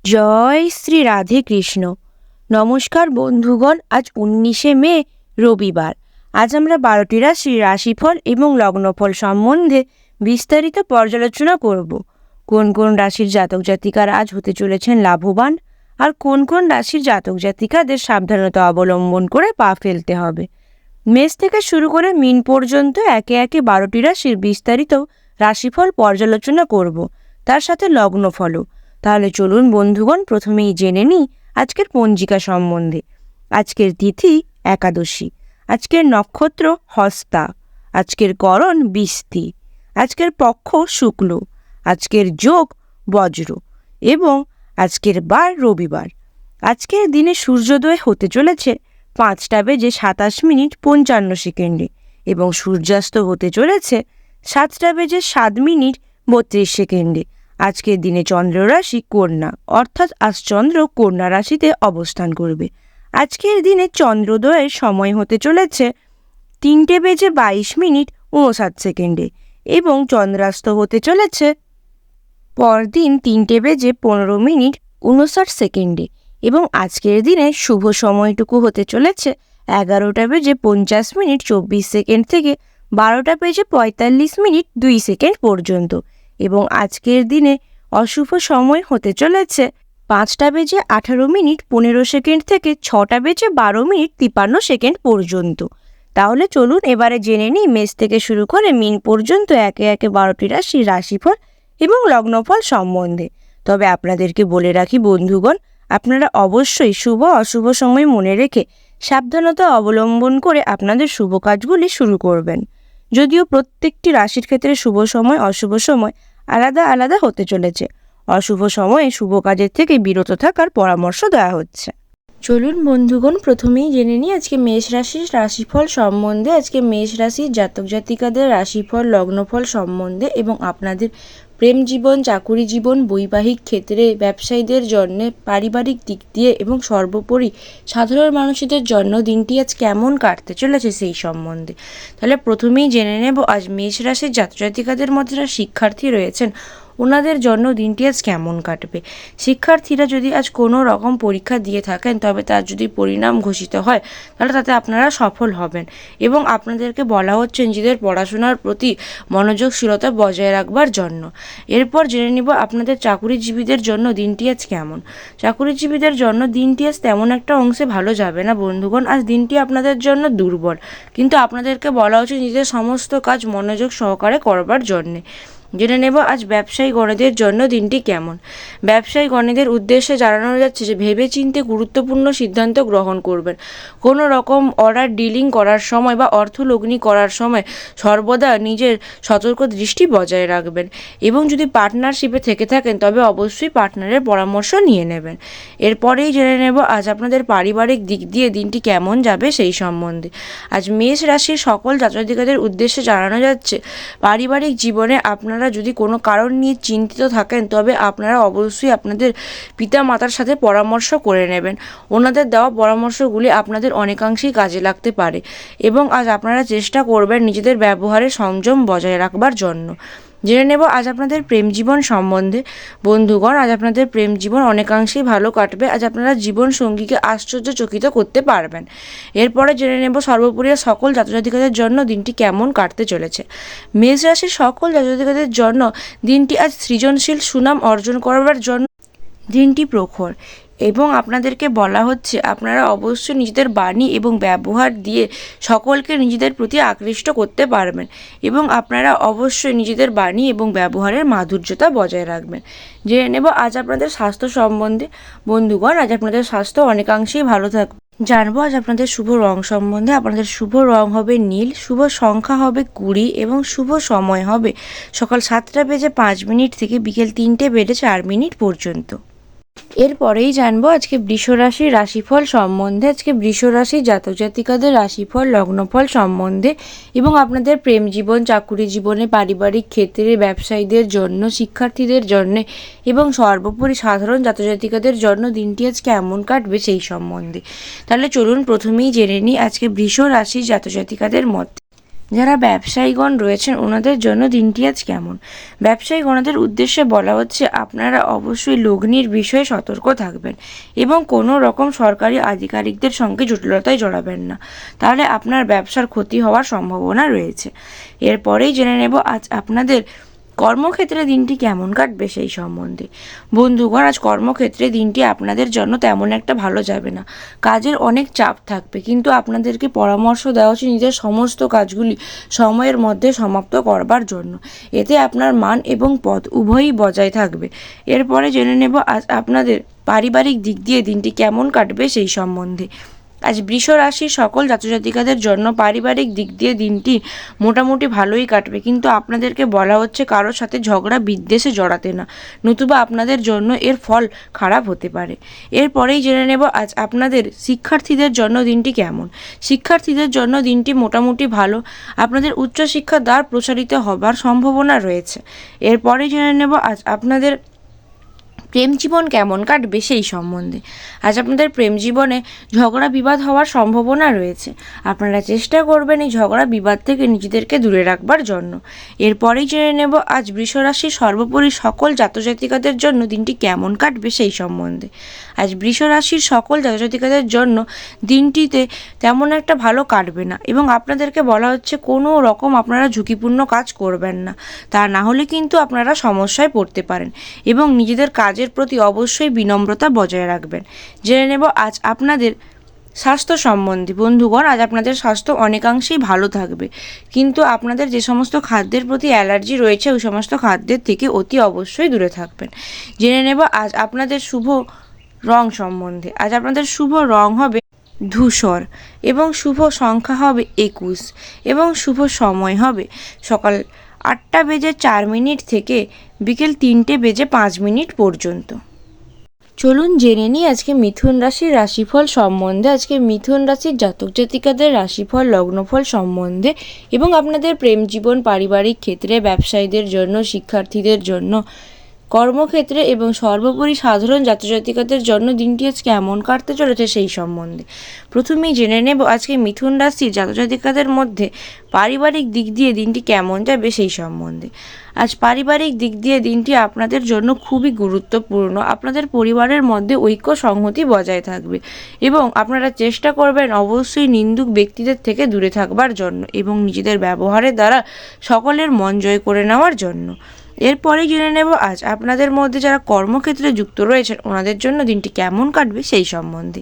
জয় শ্রী রাধে কৃষ্ণ। নমস্কার বন্ধুগণ, আজ 19শে মে রবিবার। আজ আমরা 12টি রাশির রাশিফল এবং লগ্নফল সম্বন্ধে বিস্তারিত পর্যালোচনা করব। কোন কোন রাশির জাতক জাতিকারা আজ হতে চলেছেন লাভবান, আর কোন কোন রাশির জাতক জাতিকাদের সাবধানতা অবলম্বন করে পা ফেলতে হবে। মেষ থেকে শুরু করে মীন পর্যন্ত একে একে 12টি রাশির বিস্তারিত রাশিফল পর্যালোচনা করব, তার সাথে লগ্নফলও। তাহলে চলুন বন্ধুগণ, প্রথমেই জেনে নিই আজকের পঞ্জিকা সম্বন্ধে। আজকের তিথি একাদশী, আজকের নক্ষত্র হস্তা, আজকের করণ বিস্তি, আজকের পক্ষ শুক্ল, আজকের যোগ বজ্র এবং আজকের বার রবিবার। আজকের দিনে সূর্যোদয় হতে চলেছে 5:27:55 এবং সূর্যাস্ত হতে চলেছে 7:07:32। আজকের দিনে চন্দ্র রাশি কন্যা, অর্থাৎ আজ চন্দ্র কন্যা রাশিতে অবস্থান করবে। আজকের দিনে চন্দ্রোদয়ের সময় হতে চলেছে 3:22:59 এবং চন্দ্রাস্ত হতে চলেছে পরদিন 3:15:59 এবং আজকের দিনে শুভ সময়টুকু হতে চলেছে 11:50:24 থেকে 12:45:2 পর্যন্ত এবং আজকের দিনে অশুভ সময় হতে চলেছে 5:18:15 থেকে 6:12:53 পর্যন্ত। তাহলে চলুন এবারে জেনে নিই মেষ থেকে শুরু করে মীন পর্যন্ত একে একে 12টি রাশির রাশিফল এবং লগ্নফল সম্বন্ধে। তবে আপনাদেরকে বলে রাখি বন্ধুগণ, আপনারা অবশ্যই শুভ অশুভ সময় মনে রেখে সাবধানতা অবলম্বন করে আপনাদের শুভ কাজগুলি শুরু করবেন। যদিও প্রত্যেকটি রাশির ক্ষেত্রে শুভ সময় অশুভ সময় আলাদা আলাদা হতে চলেছে, অশুভ সময়ে শুভ কাজের থেকে বিরত থাকার পরামর্শ দেওয়া হচ্ছে। চলুন বন্ধুগণ, প্রথমেই জেনে নিই আজকে মেষ রাশির রাশিফল সম্বন্ধে। আজকে মেষ রাশির জাতক জাতিকাদের রাশিফল লগ্নফল সম্বন্ধে এবং আপনাদের প্রেম জীবন, চাকুরি জীবন, বৈবাহিক ক্ষেত্রে, ব্যবসায়ীদের জন্য, পারিবারিক দিক দিয়ে এবং সর্বোপরি সাধারণ মানুষদের জন্য দিনটি আজ কেমন কাটতে চলেছে সেই সম্বন্ধে। তাহলে প্রথমেই জেনে নেব আজ মেষ রাশির জাতক জাতিকাদের মধ্যে যারা শিক্ষার্থী রয়েছেন ওনাদের জন্য দিনটি আজ কেমন কাটবে। শিক্ষার্থীরা যদি আজ কোনো রকম পরীক্ষা দিয়ে থাকেন তবে তার যদি পরিণাম ঘোষিত হয় তাহলে তাতে আপনারা সফল হবেন এবং আপনাদেরকে বলা হচ্ছে নিজেদের পড়াশোনার প্রতি মনোযোগশীলতা বজায় রাখবার জন্য। এরপর জেনে নিব আপনাদের চাকুরিজীবীদের জন্য দিনটি আজ কেমন। চাকুরিজীবীদের জন্য দিনটি আজ তেমন একটা অংশে ভালো যাবে না বন্ধুগণ। আজ দিনটি আপনাদের জন্য দুর্বল, কিন্তু আপনাদেরকে বলা উচিত নিজেদের সমস্ত কাজ মনোযোগ সহকারে করবার জন্যে। জেনে নেব আজ ব্যবসায়ী গণেদের জন্য দিনটি কেমন। ব্যবসায়ী গণেদের উদ্দেশ্যে জানানো যাচ্ছে যে ভেবেচিন্তে গুরুত্বপূর্ণ সিদ্ধান্ত গ্রহণ করবেন। কোনো রকম অর্ডার ডিলিং করার সময় বা অর্থলগ্নি করার সময় সর্বদা নিজের সতর্ক দৃষ্টি বজায় রাখবেন এবং যদি পার্টনারশিপে থেকে থাকেন তবে অবশ্যই পার্টনারের পরামর্শ নিয়ে নেবেন। এরপরেই জেনে নেব আজ আপনাদের পারিবারিক দিক দিয়ে দিনটি কেমন যাবে সেই সম্বন্ধে। আজ মেষ রাশির সকল জাতক-জাতিকাদের উদ্দেশ্যে জানানো যাচ্ছে পারিবারিক জীবনে আপনারা যদি কোনো কারণ নিয়ে চিন্তিত থাকেন তবে আপনারা অবশ্যই আপনাদের পিতা মাতার সাথে পরামর্শ করে নেবেন। ওনাদের দেওয়া পরামর্শগুলি আপনাদের অনেকাংশেই কাজে লাগতে পারে এবং আজ আপনারা চেষ্টা করবেন নিজেদের ব্যবহারে সংযম বজায় রাখবার জন্য। জেনে নেব আজ আপনাদের প্রেম জীবন সম্বন্ধে। বন্ধুগণ, আজ আপনাদের প্রেম জীবন অনেকাংশেই ভালো কাটবে। আজ আপনারা জীবন সঙ্গীকে আশ্চর্যচকিত করতে পারবেন। এরপরে জেনে নেব সর্বোপরি সকল জাতক-জাতিকাদের জন্য দিনটি কেমন কাটতে চলেছে। মেষ রাশির সকল জাতক-জাতিকাদের জন্য দিনটি আজ সৃজনশীল সুনাম অর্জন করবার জন্য দিনটি প্রখর এবং আপনাদেরকে বলা হচ্ছে আপনারা অবশ্যই নিজেদের বাণী এবং ব্যবহার দিয়ে সকলকে নিজেদের প্রতি আকৃষ্ট করতে পারবেন এবং আপনারা অবশ্যই নিজেদের বাণী এবং ব্যবহারের মাধুর্যতা বজায় রাখবেন। জেনে নেব আজ আপনাদের স্বাস্থ্য সম্বন্ধে। বন্ধুগণ, আজ আপনাদের স্বাস্থ্য অনেকাংশেই ভালো থাকবে। জানবো আজ আপনাদের শুভ রং সম্বন্ধে। আপনাদের শুভ রং হবে নীল, শুভ সংখ্যা হবে 20 এবং শুভ সময় হবে সকাল 7:05 থেকে বিকেল 3:04 পর্যন্ত। এরপরেই জানবো আজকে বৃষ রাশির রাশিফল সম্বন্ধে। আজকে বৃষ রাশির জাতক জাতিকাদের রাশিফল লগ্নফল সম্বন্ধে এবং আপনাদের প্রেম জীবন, চাকুরি জীবনে, পারিবারিক ক্ষেত্রে, ব্যবসায়ীদের জন্য, শিক্ষার্থীদের জন্য এবং সর্বোপরি সাধারণ জাতক জাতিকাদের জন্য দিনটি আজ কেমন কাটবে সেই সম্বন্ধে। তাহলে চলুন প্রথমেই জেনে নিই আজকে বৃষ রাশির জাতক জাতিকাদের মধ্যে যারা ব্যবসায়ীগণ রয়েছেন ওনাদের জন্য দিনটি আজ কেমন? ব্যবসায়ীগণদের উদ্দেশ্যে বলা হচ্ছে আপনারা অবশ্যই লগ্নির বিষয়ে সতর্ক থাকবেন এবং কোনো রকম সরকারি আধিকারিকদের সঙ্গে জটিলতায় জড়াবেন না, তাহলে আপনার ব্যবসার ক্ষতি হওয়ার সম্ভাবনা রয়েছে। এরপরেই জেনে নেব আজ আপনাদের কর্মক্ষেত্রে দিনটি কেমন কাটবে সেই সম্বন্ধে। বন্ধুগণ, আজ কর্মক্ষেত্রে দিনটি আপনাদের জন্য তেমন একটা ভালো যাবে না। কাজের অনেক চাপ থাকবে, কিন্তু আপনাদেরকে পরামর্শ দেওয়া হচ্ছে নিজের সমস্ত কাজগুলি সময়ের মধ্যে সমাপ্ত করবার জন্য। এতে আপনার মান এবং পদ উভয়ই বজায় থাকবে। এরপরে জেনে নেব আজ আপনাদের পারিবারিক দিক দিয়ে দিনটি কেমন কাটবে সেই সম্বন্ধে। আজ বৃষ রাশির সকল জাতজাতিকাদের জন্য পারিবারিক দিক দিয়ে দিনটি মোটামুটি ভালোই কাটবে, কিন্তু আপনাদেরকে বলা হচ্ছে কারোর সাথে ঝগড়া বিদ্বেষে জড়াতে না, নতুবা আপনাদের জন্য এর ফল খারাপ হতে পারে। এরপরেই জেনে নেব আজ আপনাদের শিক্ষার্থীদের জন্য দিনটি কেমন। শিক্ষার্থীদের জন্য দিনটি মোটামুটি ভালো, আপনাদের উচ্চশিক্ষার দ্বার প্রসারিত হবার সম্ভাবনা রয়েছে। এরপরেই জেনে নেব আজ আপনাদের প্রেম জীবন কেমন কাটবে সেই সম্বন্ধে। আজ আপনাদের প্রেম জীবনে ঝগড়া বিবাদ হওয়ার সম্ভাবনা রয়েছে, আপনারা চেষ্টা করবেন এই ঝগড়া বিবাদ থেকে নিজেদেরকে দূরে রাখবার জন্য। এরপরেই জেনে নেব আজ বৃষ রাশির সর্বোপরি সকল জাতজাতিকাদের জন্য দিনটি কেমন কাটবে সেই সম্বন্ধে। আজ বৃষ রাশির সকল জাতজাতিকাদের জন্য দিনটিতে তেমন একটা ভালো কাটবে না এবং আপনাদেরকে বলা হচ্ছে কোনো রকম আপনারা ঝুঁকিপূর্ণ কাজ করবেন না, তা না হলে কিন্তু আপনারা সমস্যায় পড়তে পারেন এবং নিজেদের কাজের প্রতি অবশ্যই বিনম্রতা বজায় রাখবেন। জেনে নেব আজ আপনাদের স্বাস্থ্য সম্বন্ধে। বন্ধুগণ, আজ আপনাদের স্বাস্থ্য অনেকাংশেই ভালো থাকবে, কিন্তু আপনাদের যে সমস্ত খাদ্যের প্রতি অ্যালার্জি রয়েছে ওই সমস্ত খাদ্যের থেকে অতি অবশ্যই দূরে থাকবেন। জেনে নেব আজ আপনাদের শুভ রং সম্বন্ধে। আজ আপনাদের শুভ রং হবে ধূসর এবং শুভ সংখ্যা হবে 21 এবং শুভ সময় হবে সকাল 8:04 থেকে বিকেল 3:05 পর্যন্ত। চলুন জেনে নিই আজকে মিথুন রাশির রাশিফল সম্বন্ধে। আজকে মিথুন রাশির জাতক জাতিকাদের রাশিফল লগ্নফল সম্বন্ধে এবং আপনাদের প্রেম জীবন, পারিবারিক ক্ষেত্রে, ব্যবসায়ীদের জন্য, শিক্ষার্থীদের জন্য, কর্মক্ষেত্রে এবং সর্বোপরি সাধারণ জাতজাতিকাদের জন্য দিনটি আজ কেমন কাটতে চলেছে সেই সম্বন্ধে। প্রথমেই জেনে নেব আজকে মিথুন রাশির জাতজাতিকাদের মধ্যে পারিবারিক দিক দিয়ে দিনটি কেমন যাবে সেই সম্বন্ধে। আজ পারিবারিক দিক দিয়ে দিনটি আপনাদের জন্য খুবই গুরুত্বপূর্ণ। আপনাদের পরিবারের মধ্যে ঐক্য সংহতি বজায় থাকবে এবং আপনারা চেষ্টা করবেন অবশ্যই নিন্দুক ব্যক্তিদের থেকে দূরে থাকবার জন্য এবং নিজেদের ব্যবহারের দ্বারা সকলের মন জয় করে নেওয়ার জন্য। এরপরে জেনে নেব আজ আপনাদের মধ্যে যারা কর্মক্ষেত্রে যুক্ত রয়েছেন ওনাদের জন্য দিনটি কেমন কাটবে সেই সম্বন্ধে।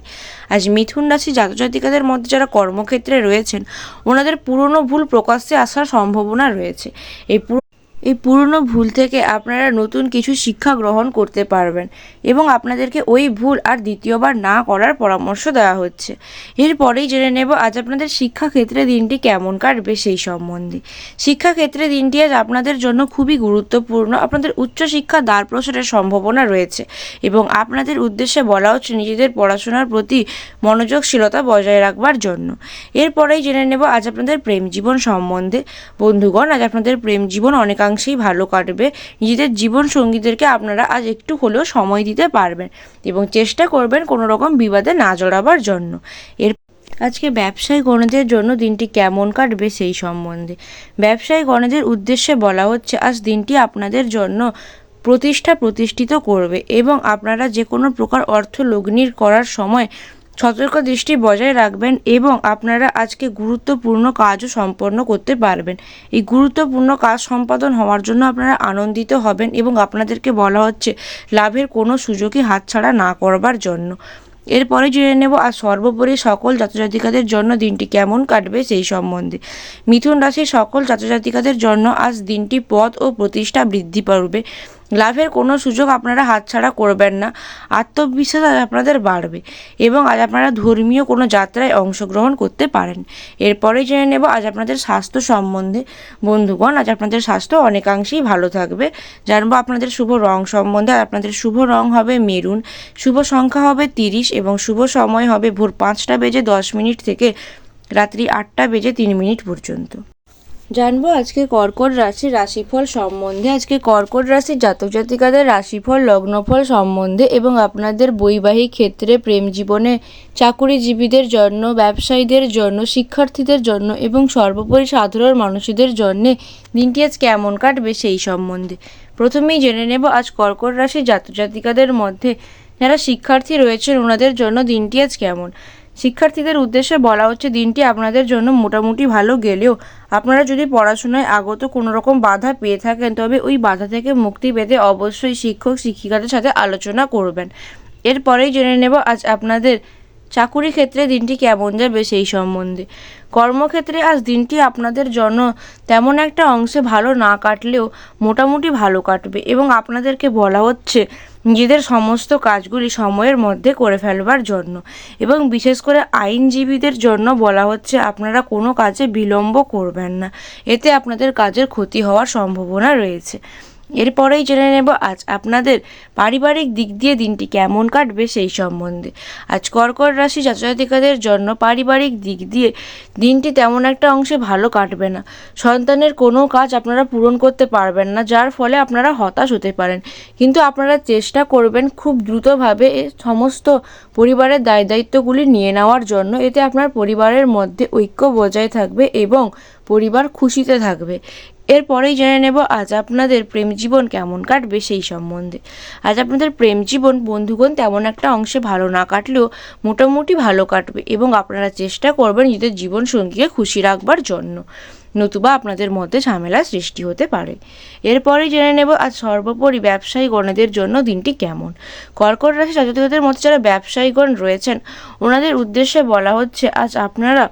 আজ মিথুন রাশি জাতজাতিকাদের মধ্যে যারা কর্মক্ষেত্রে রয়েছেন ওনাদের পুরনো ভুল প্রকাশ্যে আসার সম্ভাবনা রয়েছে। এই পুরনো ভুল থেকে আপনারা নতুন কিছু শিক্ষা গ্রহণ করতে পারবেন এবং আপনাদেরকে ওই ভুল আর দ্বিতীয়বার না করার পরামর্শ দেওয়া হচ্ছে। এরপরেই জেনে নেব আজ আপনাদের শিক্ষাক্ষেত্রে দিনটি কেমন কাটবে সেই সম্বন্ধে। শিক্ষাক্ষেত্রে দিনটি আজ আপনাদের জন্য খুবই গুরুত্বপূর্ণ। আপনাদের উচ্চশিক্ষা দ্বার প্রসারের সম্ভাবনা রয়েছে এবং আপনাদের উদ্দেশ্যে বলা হচ্ছে নিজেদের পড়াশোনার প্রতি মনোযোগশীলতা বজায় রাখবার জন্য। এরপরেই জেনে নেব আজ আপনাদের প্রেম জীবন সম্বন্ধে। বন্ধুগণ, আজ আপনাদের প্রেম জীবন অনেকাংশেই ভালো কাটবে। নিজেদের জীবন সঙ্গীদেরকে আপনারা আজ একটু হলেও সময় দিতে পারবেন এবং চেষ্টা করবেন কোনো রকম বিবাদে না জড়াবার জন্য। আজকে ব্যবসায়ী গণদের জন্য দিনটি কেমন কাটবে সেই সম্বন্ধে। ব্যবসায়ী গণদের উদ্দেশ্যে বলা হচ্ছে আজ দিনটি আপনাদের জন্য প্রতিষ্ঠিত করবে এবং আপনারা যে কোনো প্রকার অর্থ লগ্নির করার সময় সতর্ক দৃষ্টি বজায় রাখবেন এবং আপনারা আজকে গুরুত্বপূর্ণ কাজও সম্পন্ন করতে পারবেন। এই গুরুত্বপূর্ণ কাজ সম্পাদন হওয়ার জন্য আপনারা আনন্দিত হবেন এবং আপনাদেরকে বলা হচ্ছে লাভের কোনো সুযোগই হাতছাড়া না করবার জন্য। এরপরে জেনে নেব আর সর্বোপরি সকল জাতজাতিকাদের জন্য দিনটি কেমন কাটবে সেই সম্বন্ধে। মিথুন রাশির সকল জাতজাতিকাদের জন্য আজ দিনটি পদ ও প্রতিষ্ঠা বৃদ্ধি পাবে। লাভের কোনো সুযোগ আপনারা হাতছাড়া করবেন না। আত্মবিশ্বাস আজ আপনাদের বাড়বে এবং আজ আপনারা ধর্মীয় কোনো যাত্রায় অংশগ্রহণ করতে পারেন। এরপরে জেনে নেব আজ আপনাদের স্বাস্থ্য সম্বন্ধে। বন্ধুগণ, আজ আপনাদের স্বাস্থ্য অনেকাংশেই ভালো থাকবে। জানবো আপনাদের শুভ রং সম্বন্ধে। আর আপনাদের শুভ রং হবে মেরুন, শুভ সংখ্যা হবে 30 এবং শুভ সময় হবে ভোর 5:10 থেকে রাত্রি 8:03 পর্যন্ত। জানবো আজকে কর্কট রাশির রাশিফল সম্বন্ধে। আজকে কর্কট রাশির জাতক জাতিকাদের রাশিফল, লগ্নফল সম্বন্ধে এবং আপনাদের বৈবাহিক ক্ষেত্রে, প্রেম জীবনে, চাকুরিজীবীদের জন্য, ব্যবসায়ীদের জন্য, শিক্ষার্থীদের জন্য এবং সর্বোপরি সাধারণ মানুষদের জন্য দিনটি আজ কেমন কাটবে সেই সম্বন্ধে প্রথমেই জেনে নেব। আজ কর্কট রাশির জাতক জাতিকাদের মধ্যে যারা শিক্ষার্থী রয়েছেন ওনাদের জন্য দিনটি আজ কেমন। শিক্ষার্থীদের উদ্দেশ্যে বলা হচ্ছে দিনটি আপনাদের জন্য মোটামুটি ভালো গেলেও আপনারা যদি পড়াশোনায় আগত কোনো রকম বাধা পেয়ে থাকেন তবে ওই বাধা থেকে মুক্তি পেতে অবশ্যই শিক্ষক শিক্ষিকাদের সাথে আলোচনা করবেন। এরপরেই জেনে নেব আজ আপনাদের চাকুরি ক্ষেত্রে দিনটি কেমন যাবে সেই সম্বন্ধে। কর্মক্ষেত্রে আজ দিনটি আপনাদের জন্য তেমন একটা অংশে ভালো না কাটলেও মোটামুটি ভালো কাটবে এবং আপনাদেরকে বলা হচ্ছে নিজেদের সমস্ত কাজগুলি সময়ের মধ্যে করে ফেলবার জন্য এবং বিশেষ করে আইনজীবীদের জন্য বলা হচ্ছে আপনারা কোনো কাজে বিলম্ব করবেন না, এতে আপনাদের কাজের ক্ষতি হওয়ার সম্ভাবনা রয়েছে। এরপরেই জেনে নেব আজ আপনাদের পারিবারিক দিক দিয়ে দিনটি কেমন কাটবে সেই সম্বন্ধে। আজ কর্কট রাশি জাতক-জাতিকাদের জন্য পারিবারিক দিক দিয়ে দিনটি তেমন একটা অংশে ভালো কাটবে না। সন্তানের কোনো কাজ আপনারা পূরণ করতে পারবেন না, যার ফলে আপনারা হতাশ হতে পারেন, কিন্তু আপনারা চেষ্টা করবেন খুব দ্রুতভাবে সমস্ত পরিবারের দায়িত্বগুলি নিয়ে নেওয়ার জন্য। এতে আপনার পরিবারের মধ্যে ঐক্য বজায় থাকবে এবং পরিবার খুশিতে থাকবে। এরপরেই জেনে নেব আজ আপনাদের প্রেম জীবন কেমন কাটবে সেই সম্বন্ধে। আজ আপনাদের প্রেম জীবন বন্ধুগণ তেমন একটা অংশে ভালো না কাটলেও মোটামুটি ভালো কাটবে এবং আপনারা চেষ্টা করবেন নিজেদের জীবন সঙ্গীকে খুশি রাখবার জন্য, নতুবা আপনাদের মধ্যে ঝামেলা সৃষ্টি হতে পারে। এরপরেই জেনে নেব আজ সর্বোপরি ব্যবসায়ীগণের জন্য দিনটি কেমন। কর্কট রাশি জাতকদের মধ্যে যারা ব্যবসায়ীগণ রয়েছেন ওনাদের উদ্দেশ্যে বলা হচ্ছে আজ আপনারা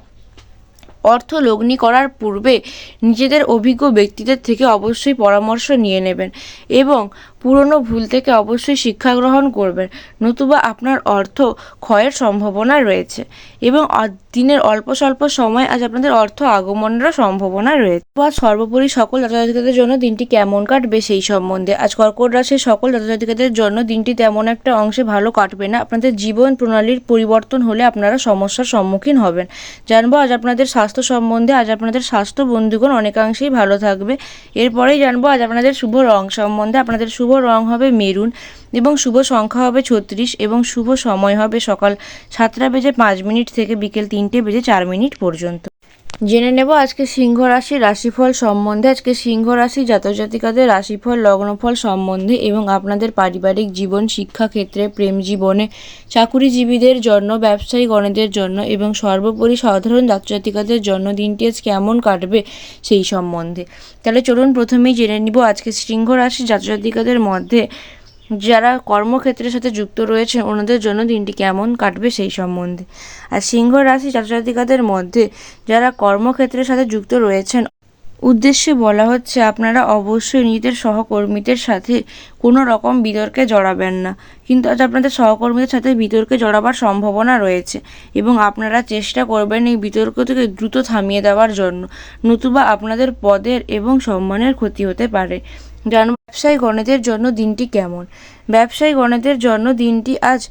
অর্থ লগ্নি করার পূর্বে নিজেদের অভিজ্ঞ ব্যক্তিদের থেকে অবশ্যই পরামর্শ নিয়ে নেবেন এবং পুরনো ভুল থেকে অবশ্যই শিক্ষা গ্রহণ করবেন, নতুবা আপনার অর্থ ক্ষয়ের সম্ভাবনা রয়েছে এবং দিনের অল্প স্বল্প সময় আজ আপনাদের অর্থ আগমনেরও সম্ভাবনা রয়েছে। আজ সর্বোপরি সকল জাতক-জাতিকাদের জন্য দিনটি কেমন কাটবে সেই সম্বন্ধে। আজ কর্কট রাশির সকল জাতক-জাতিকাদের জন্য দিনটি তেমন একটা অংশে ভালো কাটবে না। আপনাদের জীবন প্রণালীর পরিবর্তন হলে আপনারা সমস্যার সম্মুখীন হবেন। জানবো আজ আপনাদের স্বাস্থ্য সম্বন্ধে। আজ আপনাদের স্বাস্থ্য বন্ধুগণ অনেকাংশেই ভালো থাকবে। এরপরেই জানবো আজ আপনাদের শুভ রং সম্বন্ধে। আপনাদের শুভ রং হবে মেরুন এবং শুভ সংখ্যা হবে 36 এবং শুভ সময় হবে সকাল 7:05 থেকে বিকেল 3:04 পর্যন্ত। জেনে নেব আজকে সিংহ রাশির রাশিফল সম্বন্ধে। আজকে সিংহ রাশি জাতক জাতিকাদের রাশিফল, লগ্নফল সম্বন্ধে এবং আপনাদের পারিবারিক জীবন, শিক্ষাক্ষেত্রে, প্রেম জীবনে, চাকুরিজীবীদের জন্য, ব্যবসায়ীগণের জন্য এবং সর্বোপরি সাধারণ জাতক জাতিকাদের জন্য দিনটি আজ কেমন কাটবে সেই সম্বন্ধে। তাহলে চলুন প্রথমেই জেনে নিব আজকে সিংহ রাশির জাতক জাতিকাদের মধ্যে যারা কর্মক্ষেত্রের সাথে যুক্ত রয়েছেন ওনাদের জন্য দিনটি কেমন কাটবে সেই সম্বন্ধে। আর সিংহ রাশি জাতক জাতিকাদের মধ্যে যারা কর্মক্ষেত্রের সাথে যুক্ত রয়েছেন উদ্দেশ্যে বলা হচ্ছে আপনারা অবশ্যই নিজেদের সহকর্মীদের সাথে কোনো রকম বিতর্কে জড়াবেন না, কিন্তু আজ আপনাদের সহকর্মীদের সাথে বিতর্কে জড়াবার সম্ভাবনা রয়েছে এবং আপনারা চেষ্টা করবেন এই বিতর্ক থেকে দ্রুত থামিয়ে দেওয়ার জন্য, নতুবা আপনাদের পদের এবং সম্মানের ক্ষতি হতে পারে। ব্যবসায়ী গণেদের জন্য দিনটি কেমন। ব্যবসায়ী গণেদের জন্য দিনটি আজ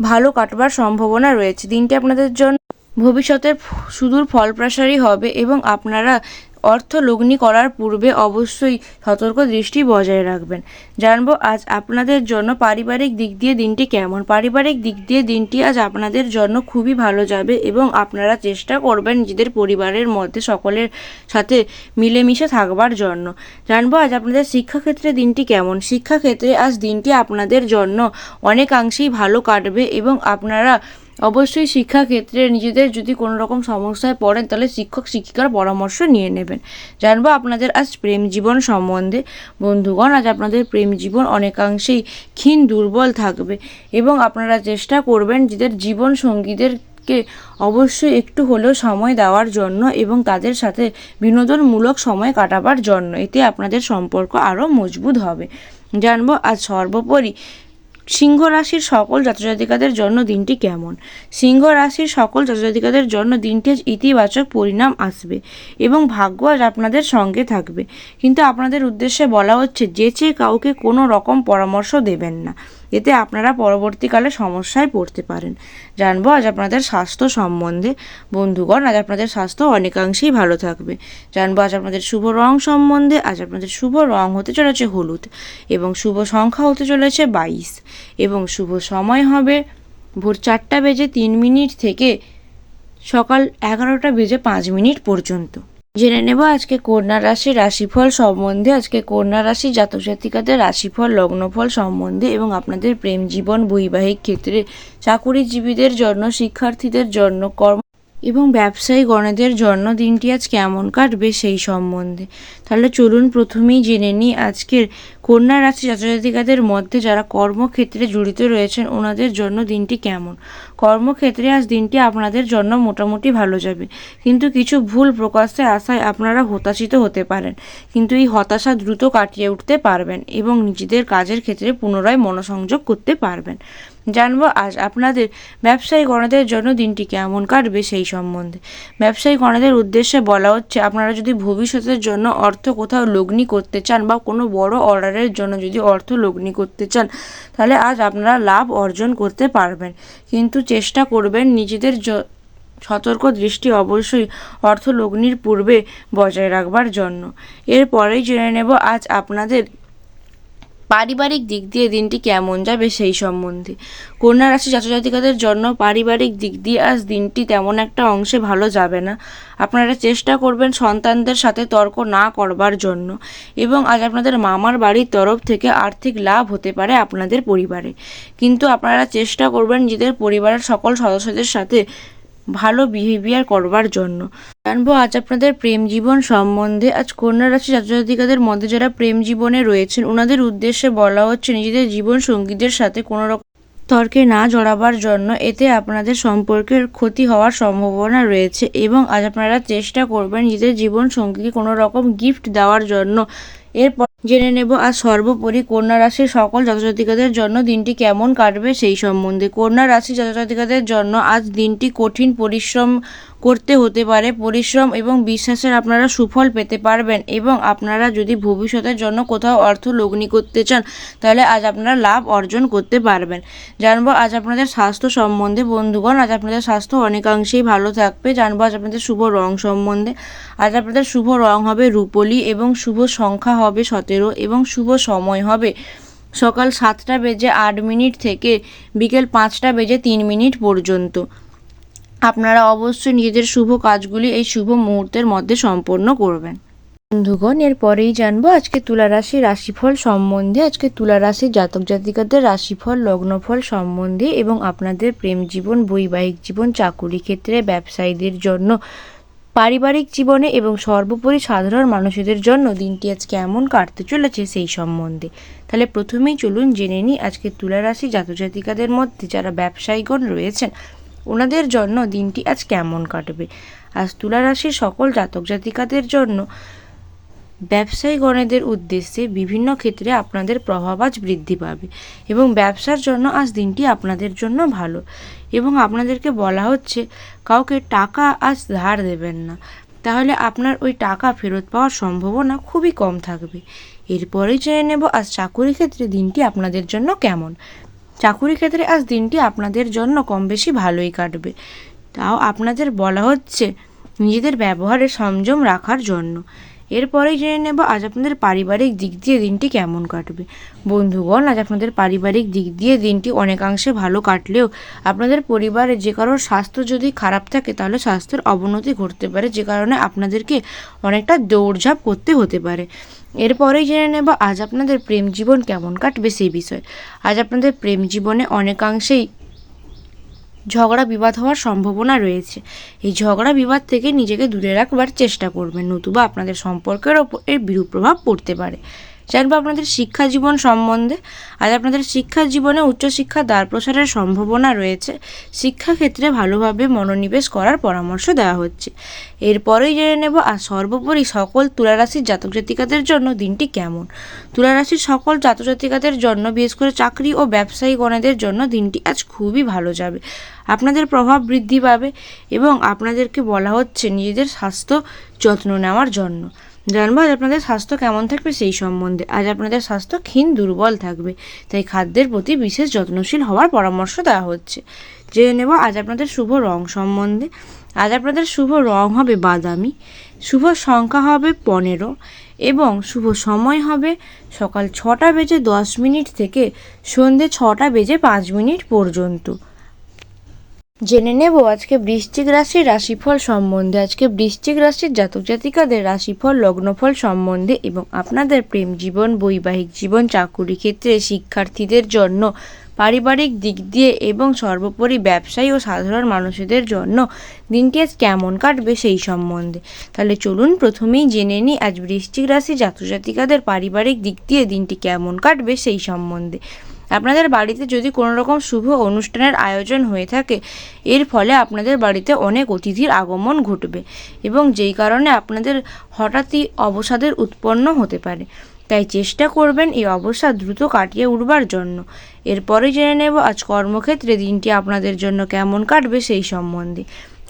ভালো কাটবার সম্ভাবনা রয়েছে। দিনটি আপনাদের জন্য ভবিষ্যতের সুদূর ফলপ্রসারী হবে এবং আপনারা অর্থ লগ্নি করার পূর্বে অবশ্যই সতর্ক দৃষ্টি বজায় রাখবেন। জানবো আজ আপনাদের জন্য পারিবারিক দিক দিয়ে দিনটি কেমন। পারিবারিক দিক দিয়ে দিনটি আজ আপনাদের জন্য খুবই ভালো যাবে এবং আপনারা চেষ্টা করবেন নিজেদের পরিবারের মধ্যে সকলের সাথে মিলেমিশে থাকবার জন্য। জানবো আজ আপনাদের শিক্ষাক্ষেত্রে দিনটি কেমন। শিক্ষাক্ষেত্রে আজ দিনটি আপনাদের জন্য অনেকাংশেই ভালো কাটবে এবং আপনারা অবশ্যই শিক্ষাক্ষেত্রে নিজেদের যদি কোনো রকম সমস্যায় পড়েন তাহলে শিক্ষক শিক্ষিকার পরামর্শ নিয়ে নেবেন। জানবো আপনাদের আজ প্রেম জীবন সম্বন্ধে। বন্ধুগণ আজ আপনাদের প্রেম জীবন অনেকাংশেই ক্ষীণ দুর্বল থাকবে এবং আপনারা চেষ্টা করবেন নিজেদের জীবন সঙ্গীদেরকে অবশ্যই একটু হলেও সময় দেওয়ার জন্য এবং তাদের সাথে বিনোদনমূলক সময় কাটাবার জন্য, এতে আপনাদের সম্পর্ক আরও মজবুত হবে। জানবো আজ সর্বোপরি সিংহ রাশির সকল জাতক-জাতিকাদের জন্য দিনটি কেমন। সিংহ রাশির সকল জাতক-জাতিকাদের জন্য দিনটি আজ ইতিবাচক পরিণাম আসবে এবং ভাগ্য আজ আপনাদের সঙ্গে থাকবে, কিন্তু আপনাদের উদ্দেশ্যে বলা হচ্ছে যেচে কাউকে কোনো রকম পরামর্শ দেবেন না, এতে আপনারা পরবর্তীকালে সমস্যায় পড়তে পারেন। জানবো আজ আপনাদের স্বাস্থ্য সম্বন্ধে। বন্ধুগণ, আজ আপনাদের স্বাস্থ্য অনেকাংশেই ভালো থাকবে। জানবো আজ আপনাদের শুভ রং সম্বন্ধে। আজ আপনাদের শুভ রং হতে চলেছে হলুদ এবং শুভ সংখ্যা হতে চলেছে 22 এবং শুভ সময় হবে ভোর 4:03 থেকে সকাল 11:05 পর্যন্ত। জেনে নেব আজকে কন্যা রাশির রাশিফল সম্বন্ধে। আজকে কন্যা রাশি জাতক জাতিকাদের রাশিফল, লগ্নফল সম্বন্ধে এবং আপনাদের প্রেম জীবন, বৈবাহিক ক্ষেত্রে, চাকুরিজীবীদের জন্য, শিক্ষার্থীদের জন্য, কর্ম এবং ব্যবসায়ী গণেদের জন্য দিনটি আজ কেমন কাটবে সেই সম্বন্ধে। তাহলে চলুন প্রথমেই জেনে নিই আজকের কন্যা রাশি জাতক জাতিকাদের মধ্যে যারা কর্মক্ষেত্রে জড়িত রয়েছেন ওনাদের জন্য দিনটি কেমন। কর্মক্ষেত্রে আজ দিনটি আপনাদের জন্য মোটামুটি ভালো যাবে, কিন্তু কিছু ভুল প্রকাশ্যে আসায় আপনারা হতাশিত হতে পারেন, কিন্তু এই হতাশা দ্রুত কাটিয়ে উঠতে পারবেন এবং নিজেদের কাজের ক্ষেত্রে পুনরায় মনোসংযোগ করতে পারবেন। জানবো আজ আপনাদের ব্যবসায়ী গণেদের জন্য দিনটি কেমন কাটবে সেই সম্বন্ধে। ব্যবসায়ী গণেদের উদ্দেশ্যে বলা হচ্ছে, আপনারা যদি ভবিষ্যতের জন্য অর্থ কোথাও লগ্নি করতে চান বা কোনো বড় অর্ডারের জন্য যদি অর্থ লগ্নি করতে চান, তাহলে আজ আপনারা লাভ অর্জন করতে পারবেন, কিন্তু চেষ্টা করবেন নিজেদের সতর্ক দৃষ্টি অবশ্যই অর্থ লগ্নির পূর্বে বজায় রাখবার জন্য। এরপরেই জেনে নেব আজ আপনাদের পারিবারিক দিক দিয়ে দিনটি কেমন যাবে সেই সম্বন্ধে। কন্যা রাশি জাতক জাতিকাদের জন্য পারিবারিক দিক দিয়ে আজ দিনটি তেমন একটা অংশে ভালো যাবে না। আপনারা চেষ্টা করবেন সন্তানদের সাথে তর্ক না করবার জন্য এবং আজ আপনাদের মামার বাড়ির তরফ থেকে আর্থিক লাভ হতে পারে আপনাদের পরিবারে, কিন্তু আপনারা চেষ্টা করবেন নিজেদের পরিবারের সকল সদস্যদের সাথে ভালো বিহেভিয়ার করবার জন্য। জানবো আজ আপনাদের প্রেম জীবন সম্বন্ধে। আজ কন্যা রাশি জাতক জাতিকাদের মধ্যে যারা প্রেম জীবনে রয়েছেন ওনাদের উদ্দেশ্যে বলা হচ্ছে নিজেদের জীবন সঙ্গীদের সাথে কোনো রকম তর্কে না জড়াবার জন্য। এতে আপনাদের সম্পর্কের ক্ষতি হওয়ার সম্ভাবনা রয়েছে এবং আজ আপনারা চেষ্টা করবেন নিজেদের জীবন সঙ্গীকে কোনো রকম গিফট দেওয়ার জন্য। এরপর জেনে নেব আজ সর্বোপরি কন্যা রাশির সকল জাতক জাতিকাদের জন্য দিনটি কেমন কাটবে সেই সম্বন্ধে। কন্যা রাশি জাতক জাতিকাদের জন্য আজ দিনটি কঠিন পরিশ্রম করতে হতে পারে। পরিশ্রম এবং বিশ্বাসের আপনারা সুফল পেতে পারবেন এবং আপনারা যদি ভবিষ্যতের জন্য কোথাও অর্থ লগ্নি করতে চান তাহলে আজ আপনারা লাভ অর্জন করতে পারবেন। জানবো আজ আপনাদের স্বাস্থ্য সম্বন্ধে। বন্ধুগণ, আজ আপনাদের স্বাস্থ্য অনেকাংশেই ভালো থাকবে। জানবো আজ আপনাদের শুভ রং সম্বন্ধে। আজ আপনাদের শুভ রং হবে রূপোলি এবং শুভ সংখ্যা হবে 17 এবং শুভ সময় হবে সকাল 7:08 থেকে বিকেল 5:03 পর্যন্ত। আপনারা অবশ্যই নিজেদের শুভ কাজগুলি এই শুভ মুহূর্তের মধ্যে সম্পন্ন করবেন। বন্ধুগণ, এরপরেই জানবো আজকে তুলা রাশির রাশিফল সম্বন্ধে। আজকে তুলা রাশির জাতক জাতিকাদের রাশিফল, লগ্নফল সম্বন্ধে এবং আপনাদের প্রেম জীবন, বৈবাহিক জীবন, চাকুরি ক্ষেত্রে, ব্যবসায়ীদের জন্য, পারিবারিক জীবনে এবং সর্বোপরি সাধারণ মানুষদের জন্য দিনটি আজ কেমন কাটতে চলেছে সেই সম্বন্ধে। তাহলে প্রথমেই চলুন জেনে নিই আজকে তুলা রাশি জাতক জাতিকাদের মধ্যে যারা ব্যবসায়ীগণ রয়েছেন ওনাদের জন্য দিনটি আজ কেমন কাটবে। আজ তুলা রাশির সকল জাতক জাতিকাদের জন্য ব্যবসায়ী গণেদের উদ্দেশ্যে বিভিন্ন ক্ষেত্রে আপনাদের প্রভাব আজ বৃদ্ধি পাবে এবং ব্যবসার জন্য আজ দিনটি আপনাদের জন্য ভালো এবং আপনাদেরকে বলা হচ্ছে কাউকে টাকা আজ ধার দেবেন না, তাহলে আপনার ওই টাকা ফেরত পাওয়ার সম্ভাবনা খুবই কম থাকবে। এরপরেই জেনে নেব আজ চাকুরি ক্ষেত্রে দিনটি আপনাদের জন্য কেমন। চাকুরি ক্ষেত্রে আজ দিনটি আপনাদের জন্য কম বেশি ভালোই কাটবে, তাও আপনাদের বলা হচ্ছে নিজেদের ব্যবহারে সংযম রাখার জন্য। এরপরেই জেনে নেব আজ আপনাদের পারিবারিক দিক দিয়ে দিনটি কেমন কাটবে। বন্ধুগণ, আজ আপনাদের পারিবারিক দিক দিয়ে দিনটি অনেকাংশে ভালো কাটলেও আপনাদের পরিবারে যে কারোর স্বাস্থ্য যদি খারাপ থাকে তাহলে স্বাস্থ্যের অবনতি ঘটতে পারে, যে কারণে আপনাদেরকে অনেকটা দৌড়ঝাঁপ করতে হতে পারে। এরপরেই জেনে নেব আজ আপনাদের প্রেম জীবন কেমন কাটবে সেই বিষয়ে। আজ আপনাদের প্রেম জীবনে অনেকাংশেই ঝগড়া বিবাদ হওয়ার সম্ভাবনা রয়েছে। এই ঝগড়া বিবাদ থেকে নিজেকে দূরে রাখবার চেষ্টা করবেন, নতুবা আপনাদের সম্পর্কের ওপর এর বিরূপ প্রভাব পড়তে পারে। জানবো আপনাদের শিক্ষা জীবন সম্বন্ধে। আজ আপনাদের শিক্ষা জীবনে উচ্চশিক্ষা দ্বার প্রসারের সম্ভাবনা রয়েছে। শিক্ষাক্ষেত্রে ভালোভাবে মনোনিবেশ করার পরামর্শ দেওয়া হচ্ছে। এরপরেই জেনে নেব আজ সর্বোপরি সকল তুলারাশির জাতক জাতিকাদের জন্য দিনটি কেমন। তুলারাশির সকল জাতক জাতিকাদের জন্য, বিশেষ করে চাকরি ও ব্যবসায়ী গণেদের জন্য দিনটি আজ খুবই ভালো যাবে। আপনাদের প্রভাব বৃদ্ধি পাবে এবং আপনাদেরকে বলা হচ্ছে নিজেদের স্বাস্থ্য যত্ন নেওয়ার জন্য। জানবো আজ আপনাদের স্বাস্থ্য কেমন থাকবে সেই সম্বন্ধে। আজ আপনাদের স্বাস্থ্য ক্ষীণ দুর্বল থাকবে, তাই খাদ্যের প্রতি বিশেষ যত্নশীল হওয়ার পরামর্শ দেওয়া হচ্ছে। জেনে নেব আজ আপনাদের শুভ রং সম্বন্ধে। আজ আপনাদের শুভ রং হবে বাদামি, শুভ সংখ্যা হবে 15 এবং শুভ সময় হবে সকাল 6:10 থেকে সন্ধে 6:05 পর্যন্ত। জেনে নেব আজকে বৃশ্চিক রাশির রাশিফল সম্বন্ধে। আজকে বৃশ্চিক রাশির জাতক জাতিকাদের রাশিফল, লগ্নফল সম্বন্ধে এবং আপনাদের প্রেম জীবন, বৈবাহিক জীবন, চাকুরি ক্ষেত্রে, শিক্ষার্থীদের জন্য, পারিবারিক দিক দিয়ে এবং সর্বোপরি ব্যবসায়ী ও সাধারণ মানুষদের জন্য দিনটি আজ কেমন কাটবে সেই সম্বন্ধে। তাহলে চলুন প্রথমেই জেনে নিই আজ বৃশ্চিক রাশির জাতক জাতিকাদের পারিবারিক দিক দিয়ে দিনটি কেমন কাটবে সেই সম্বন্ধে। আপনাদের বাড়িতে যদি কোনো রকম শুভ অনুষ্ঠানের আয়োজন হয়ে থাকে, এর ফলে আপনাদের বাড়িতে অনেক অতিথির আগমন ঘটবে এবং যেই কারণে আপনাদের হঠাৎই অবসাদের উৎপন্ন হতে পারে। তাই চেষ্টা করবেন এই অবসাদ দ্রুত কাটিয়ে উঠবার জন্য। এরপরে জেনে নেব আজ কর্মক্ষেত্রে দিনটি আপনাদের জন্য কেমন কাটবে সেই সম্বন্ধে।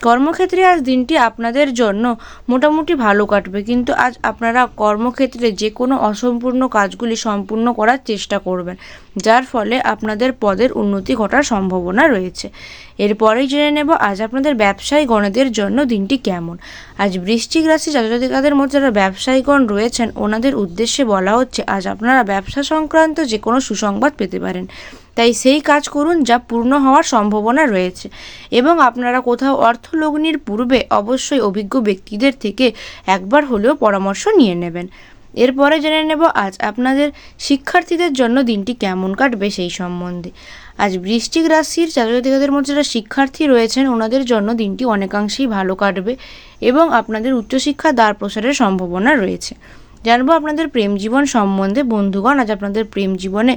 কর্মক্ষেত্রে আজ দিনটি আপনাদের জন্য মোটামুটি ভালো কাটবে, কিন্তু আজ আপনারা কর্মক্ষেত্রে যে কোনো অসম্পূর্ণ কাজগুলি সম্পূর্ণ করার চেষ্টা করবেন, যার ফলে আপনাদের পদের উন্নতি ঘটার সম্ভাবনা রয়েছে। এরপরেই জেনে নেব আজ আপনাদের ব্যবসায়ীগণদের জন্য দিনটি কেমন। আজ বৃশ্চিক রাশি জাতক জাতিকাদের মধ্যে যারা ব্যবসায়ীগণ রয়েছেন, ওনাদের উদ্দেশ্যে বলা হচ্ছে আজ আপনারা ব্যবসা সংক্রান্ত যে কোনো সুসংবাদ পেতে পারেন, তাই সেই কাজ করুন যা পূর্ণ হওয়ার সম্ভাবনা রয়েছে। এবং আপনারা কোথাও অর্থলগ্নির পূর্বে অবশ্যই অভিজ্ঞ ব্যক্তিদের থেকে একবার হলেও পরামর্শ নিয়ে নেবেন। এরপরে জেনে নেব আজ আপনাদের শিক্ষার্থীদের জন্য দিনটি কেমন কাটবে সেই সম্বন্ধে। আজ বৃশ্চিক রাশির জাতক জাতিকাদের মধ্যে যারা শিক্ষার্থী রয়েছেন, ওনাদের জন্য দিনটি অনেকাংশেই ভালো কাটবে এবং আপনাদের উচ্চশিক্ষা দ্বার প্রসারের সম্ভাবনা রয়েছে। জানবো আপনাদের প্রেম জীবন সম্বন্ধে। বন্ধুগণ, আজ আপনাদের প্রেম জীবনে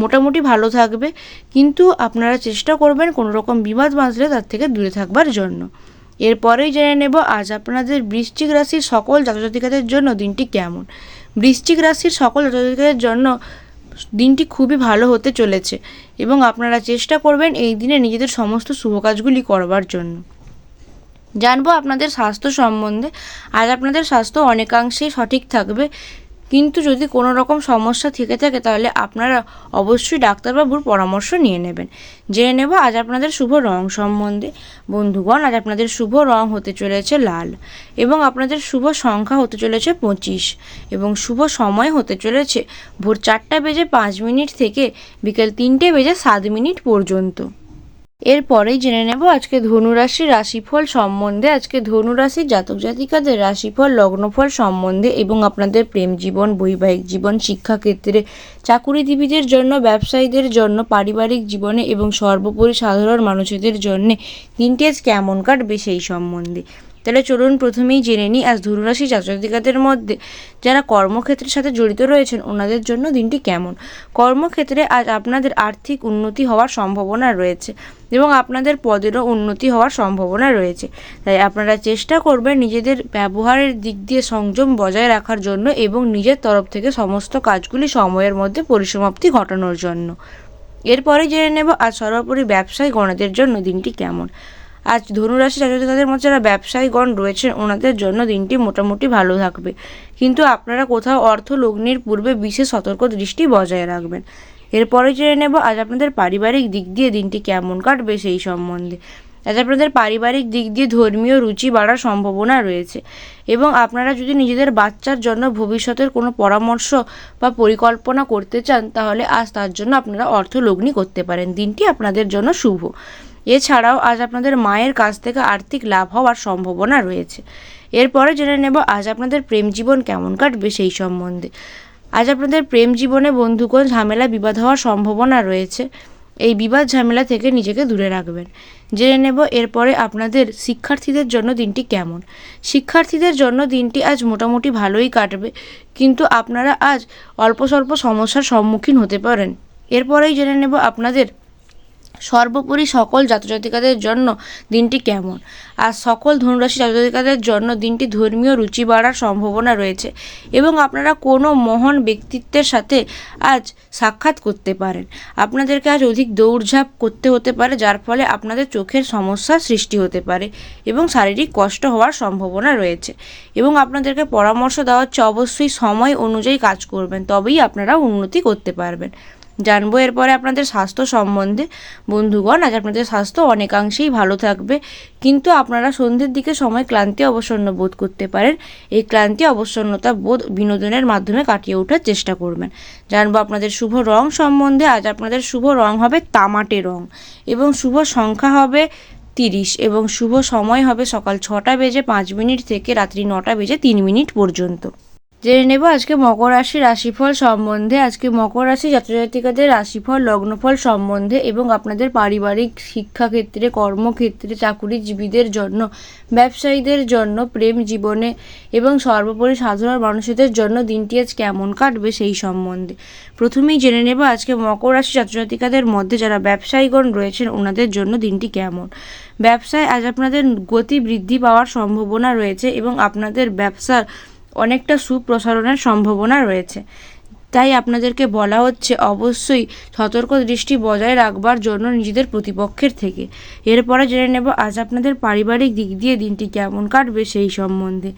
মোটামুটি ভালো থাকবে, কিন্তু আপনারা চেষ্টা করবেন কোনো রকম বিবাদ বাঁধলে তার থেকে দূরে থাকবার জন্য। এরপরেই জেনে নেব আজ আপনাদের বৃশ্চিক রাশির সকল জাতক জাতিকাদের জন্য দিনটি কেমন। বৃশ্চিক রাশির সকল জাতক জাতিকাদের জন্য দিনটি খুবই ভালো হতে চলেছে এবং আপনারা চেষ্টা করবেন এই দিনে নিজেদের সমস্ত শুভ কাজগুলি করবার জন্য। জানবো আপনাদের স্বাস্থ্য সম্বন্ধে। আজ আপনাদের স্বাস্থ্য অনেকাংশেই সঠিক থাকবে, কিন্তু যদি কোনো রকম সমস্যা থেকে থাকে তাহলে আপনারা অবশ্যই ডাক্তারবাবুর পরামর্শ নিয়ে নেবেন। জেনে নেব আজ আপনাদের শুভ রং সম্বন্ধে। বন্ধুগণ, আজ আপনাদের শুভ রং হতে চলেছে লাল এবং আপনাদের শুভ সংখ্যা হতে চলেছে 25 এবং শুভ সময় হতে চলেছে ভোর 4:05 থেকে বিকেল 3:07 পর্যন্ত। এরপরেই জেনে নেব আজকে ধনুরাশির রাশিফল সম্বন্ধে। আজকে ধনুরাশির জাতক জাতিকাদের রাশিফল, লগ্নফল সম্বন্ধে এবং আপনাদের প্রেম জীবন, বৈবাহিক জীবন, শিক্ষাক্ষেত্রে, চাকুরিজীবীদের জন্য, ব্যবসায়ীদের জন্য, পারিবারিক জীবনে এবং সর্বোপরি সাধারণ মানুষদের জন্য দিনটি আজ কেমন কাটবে সেই সম্বন্ধে। তাহলে চলুন প্রথমেই জেনে নিই আজ ধনুরাশি জাতক জাতিকাদের মধ্যে যারা কর্মক্ষেত্রের সাথে জড়িত রয়েছেন ওনাদের জন্য দিনটি কেমন। কর্মক্ষেত্রে আজ আপনাদের আর্থিক উন্নতি হওয়ার সম্ভাবনা রয়েছে এবং আপনাদের পদেরও উন্নতি হওয়ার সম্ভাবনা রয়েছে। তাই আপনারা চেষ্টা করবেন নিজেদের ব্যবহারের দিক দিয়ে সংযম বজায় রাখার জন্য এবং নিজের তরফ থেকে সমস্ত কাজগুলি সময়ের মধ্যে পরিসমাপ্তি ঘটানোর জন্য। এরপরে জেনে নেব আজ সর্বোপরি ব্যবসায়ী গণদের জন্য দিনটি কেমন। আজ ধনুরাশি জাতক জাতিকাদের মধ্যে যারা ব্যবসায়ীগণ রয়েছেন ওনাদের জন্য দিনটি মোটামুটি ভালো থাকবে, কিন্তু আপনারা কোথাও অর্থ লগ্নির পূর্বে বিশেষ সতর্ক দৃষ্টি বজায় রাখবেন। এরপরে জেনে নেব আজ আপনাদের পারিবারিক দিক দিয়ে দিনটি কেমন কাটবে সেই সম্বন্ধে। আজ আপনাদের পারিবারিক দিক দিয়ে ধর্মীয় রুচি বাড়ার সম্ভাবনা রয়েছে এবং আপনারা যদি নিজেদের বাচ্চার জন্য ভবিষ্যতের কোনো পরামর্শ বা পরিকল্পনা করতে চান তাহলে আজ তার জন্য আপনারা অর্থ লগ্নি করতে পারেন। দিনটি আপনাদের জন্য শুভ। এছাড়াও আজ আপনাদের মায়ের কাছ থেকে আর্থিক লাভ হওয়ার সম্ভাবনা রয়েছে। এরপরে জেনে নেব আজ আপনাদের প্রেম জীবন কেমন কাটবে সেই সম্বন্ধে। আজ আপনাদের প্রেম জীবনে বন্ধুগণ ঝামেলা বিবাদ হওয়ার সম্ভাবনা রয়েছে, এই বিবাদ ঝামেলা থেকে নিজেকে দূরে রাখবেন। জেনে নেব এরপরে আপনাদের শিক্ষার্থীদের জন্য দিনটি কেমন। শিক্ষার্থীদের জন্য দিনটি আজ মোটামুটি ভালোই কাটবে, কিন্তু আপনারা আজ অল্প স্বল্প সমস্যার সম্মুখীন হতে পারেন। এরপরেই জেনে নেব আপনাদের সর্বোপরি সকল জাতজাতিকাদের জন্য দিনটি কেমন? আর সকল ধনুরাশি জাতজাতিকাদের জন্য দিনটি ধর্মীয় রুচি বাড়ার সম্ভাবনা রয়েছে এবং আপনারা কোনো মহান ব্যক্তিত্বের সাথে আজ সাক্ষাৎ করতে পারেন। আপনাদেরকে আজ অধিক দৌড়ঝাঁপ করতে হতে পারে, যার ফলে আপনাদের চোখের সমস্যার সৃষ্টি হতে পারে এবং শারীরিক কষ্ট হওয়ার সম্ভাবনা রয়েছে। এবং আপনাদেরকে পরামর্শ দেওয়া হচ্ছে অবশ্যই সময় অনুযায়ী কাজ করবেন, তবেই আপনারা উন্নতি করতে পারবেন। জানবো এরপরে আপনাদের স্বাস্থ্য সম্বন্ধে। বন্ধুগণ, আজ আপনাদের স্বাস্থ্য অনেকাংশেই ভালো থাকবে, কিন্তু আপনারা সন্ধ্যের দিকে সময় ক্লান্তি অবসন্ন বোধ করতে পারেন। এই ক্লান্তি অবসন্নতা বোধ বিনোদনের মাধ্যমে কাটিয়ে ওঠার চেষ্টা করবেন। জানবো আপনাদের শুভ রং সম্বন্ধে। আজ আপনাদের শুভ রং হবে তামাটে রং এবং শুভ সংখ্যা হবে 30 এবং শুভ সময় হবে সকাল 6:05 থেকে রাত্রি 9:03 পর্যন্ত। জেনে নেব আজকে মকর রাশির রাশিফল সম্বন্ধে। আজকে মকর রাশি জাতজাতিকাদের রাশিফল লগ্নফল সম্বন্ধে এবং আপনাদের পারিবারিক, শিক্ষাক্ষেত্রে, কর্মক্ষেত্রে, চাকুরিজীবীদের জন্য, ব্যবসায়ীদের জন্য, প্রেম জীবনে এবং সর্বোপরি সাধারণ মানুষদের জন্য দিনটি আজ কেমন কাটবে সেই সম্বন্ধে। প্রথমেই জেনে নেব আজকে মকর রাশি জাতজাতিকাদের মধ্যে যারা ব্যবসায়ীগণ রয়েছেন ওনাদের জন্য দিনটি কেমন। ব্যবসায় আজ আপনাদের গতি বৃদ্ধি পাওয়ার সম্ভাবনা রয়েছে এবং আপনাদের ব্যবসার অনেকটা সুপ্রসারণের সম্ভাবনা রয়েছে। তাই আপনাদেরকে বলা হচ্ছে অবশ্যই সতর্ক দৃষ্টি বজায় রাখবার জন্য নিজেদের প্রতিপক্ষের থেকে। এরপরে জেনে নেব আজ আপনাদের পারিবারিক দিক দিয়ে দিনটি কেমন কাটবে সেই সম্বন্ধে।